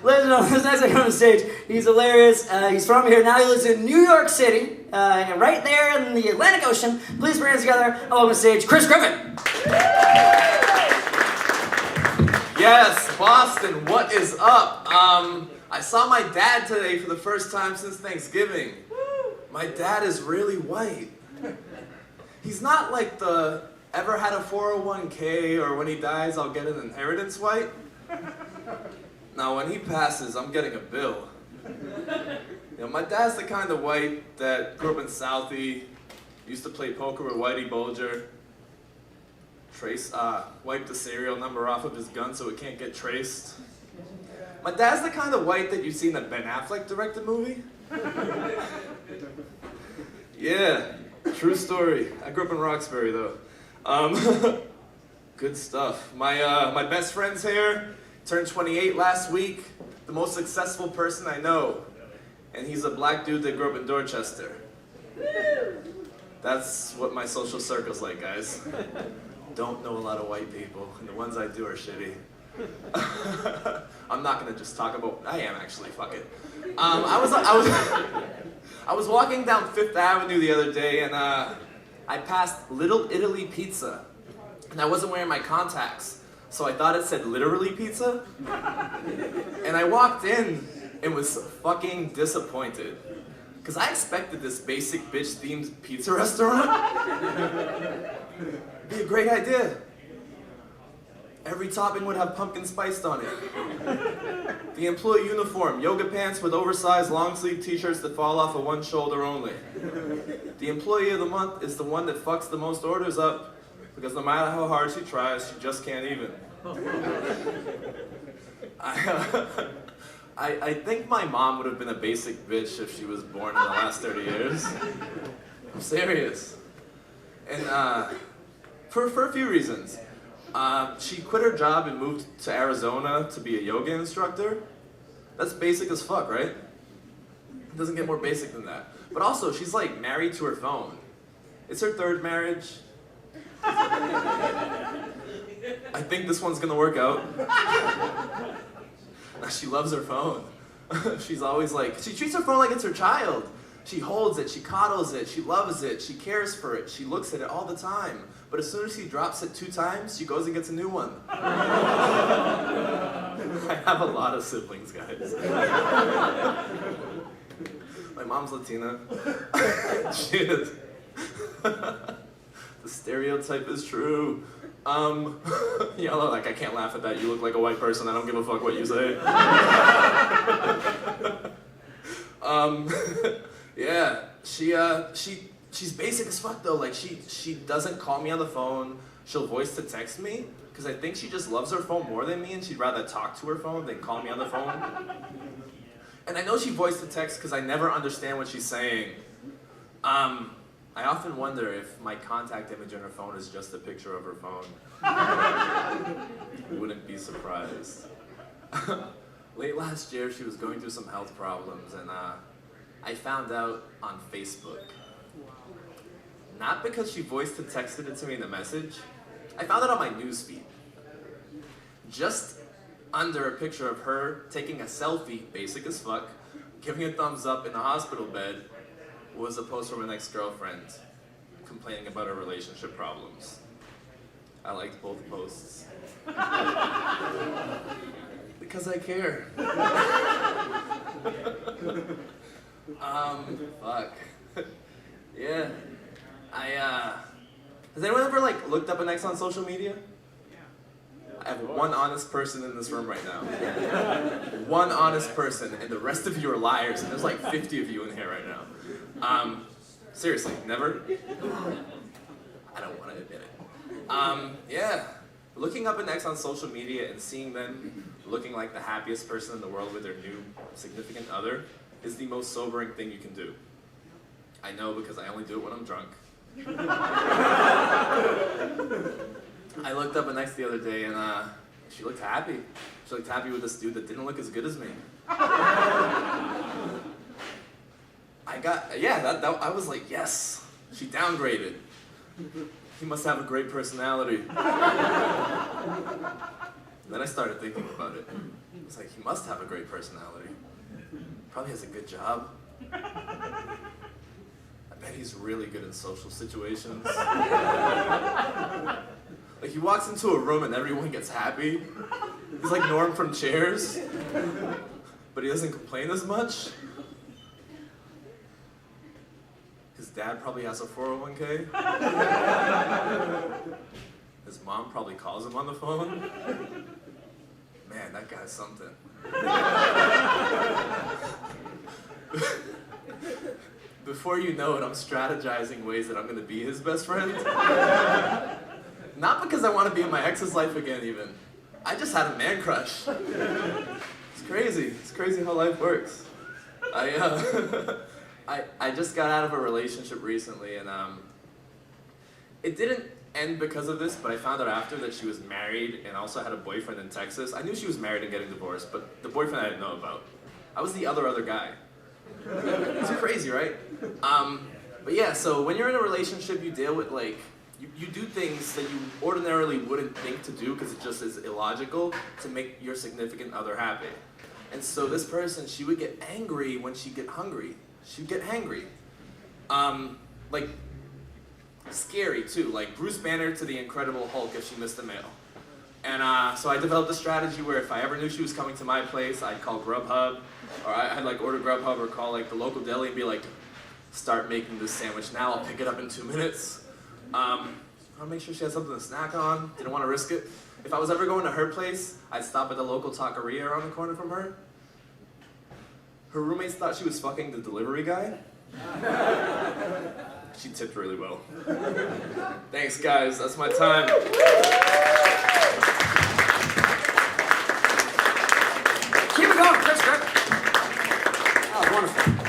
Ladies and gentlemen, this next guy on the stage, he's hilarious. He's from here. Now he lives in New York City, right there in the Atlantic Ocean. Please bring us together. Hello on the stage, Chris Griffin. Yes, Boston, what is up? I saw my dad today for the first time since Thanksgiving. My dad is really white. He's not like the ever had a 401k or when he dies I'll get an inheritance white. Now when he passes, I'm getting a bill. You know, my dad's the kind of white that grew up in Southie, used to play poker with Whitey Bulger, wipe the serial number off of his gun so it can't get traced. My dad's the kind of white that you've seen that Ben Affleck directed movie. Yeah, true story. I grew up in Roxbury though. Good stuff. My best friend's here, turned 28 last week, the most successful person I know. And he's a black dude that grew up in Dorchester. That's what my social circle's like, guys. Don't know a lot of white people, and the ones I do are shitty. I'm not gonna just talk about, I am actually, fuck it. I was walking down Fifth Avenue the other day and I passed Little Italy Pizza and I wasn't wearing my contacts, so I thought it said literally pizza. And I walked in and was fucking disappointed because I expected this basic bitch themed pizza restaurant. It'd be a great idea. Every topping would have pumpkin spiced on it. The employee uniform, yoga pants with oversized long sleeve t-shirts that fall off of one shoulder only. The employee of the month is the one that fucks the most orders up because no matter how hard she tries, she just can't even. I think my mom would have been a basic bitch if she was born in the last 30 years. I'm serious. And for a few reasons. She quit her job and moved to Arizona to be a yoga instructor. That's basic as fuck, right? It doesn't get more basic than that. But also, she's like married to her phone. It's her third marriage. I think this one's gonna work out. She loves her phone. She's always like, she treats her phone like it's her child. She holds it, she coddles it, she loves it, she cares for it, she looks at it all the time. But as soon as he drops it 2 times, she goes and gets a new one. I have a lot of siblings, guys. My mom's Latina. She is. The stereotype is true. Y'all are like, I can't laugh at that. You look like a white person. I don't give a fuck what you say. Yeah, she's basic as fuck though. Like she doesn't call me on the phone. She'll voice to text me because I think she just loves her phone more than me and she'd rather talk to her phone than call me on the phone. And I know she voice to text because I never understand what she's saying. I often wonder if my contact image on her phone is just a picture of her phone. Wouldn't be surprised. Late last year, she was going through some health problems, and I found out on Facebook. Not because she voiced and texted it to me in the message. I found it on my newsfeed. Just under a picture of her taking a selfie, basic as fuck, giving a thumbs up in a hospital bed, was a post from an ex-girlfriend complaining about her relationship problems. I liked both posts. Because I care. Fuck. Yeah. Has anyone ever looked up an ex on social media? I have one honest person in this room right now. One honest person, and the rest of you are liars, and there's like 50 of you in here right now. Seriously, never? I don't want to admit it. Yeah. Looking up an ex on social media and seeing them looking like the happiest person in the world with their new significant other is the most sobering thing you can do. I know because I only do it when I'm drunk. I looked up an ex the other day and she looked happy. She looked happy with this dude that didn't look as good as me. I was like, yes, she downgraded. He must have a great personality. Then I started thinking about it. It's like, he must have a great personality. Probably has a good job. I bet he's really good in social situations. Like, he walks into a room and everyone gets happy. He's like Norm from Cheers, but he doesn't complain as much. His dad probably has a 401k. His mom probably calls him on the phone. Man, that guy's something. Before you know it, I'm strategizing ways that I'm gonna be his best friend. Not because I want to be in my ex's life again, even. I just had a man crush. It's crazy. It's crazy how life works. I just got out of a relationship recently, and it didn't end because of this, but I found out after that she was married and also had a boyfriend in Texas. I knew she was married and getting divorced, but the boyfriend I didn't know about. I was the other guy. It's crazy, right? But yeah, so when you're in a relationship, you deal with, like, you do things that you ordinarily wouldn't think to do because it just is illogical to make your significant other happy. And so this person, she would get angry when she'd get hungry. She'd get hangry. Like, scary too, like Bruce Banner to the Incredible Hulk if she missed the mail. And so I developed a strategy where if I ever knew she was coming to my place, I'd call Grubhub, or I'd like order Grubhub or call like the local deli and be like, start making this sandwich now, I'll pick it up in 2 minutes. I'll make sure she has something to snack on, didn't want to risk it. If I was ever going to her place, I'd stop at the local taqueria around the corner from her. Her roommates thought she was fucking the delivery guy. She tipped really well. Thanks, guys. That's my time. Keep it going, Chris. That was wonderful.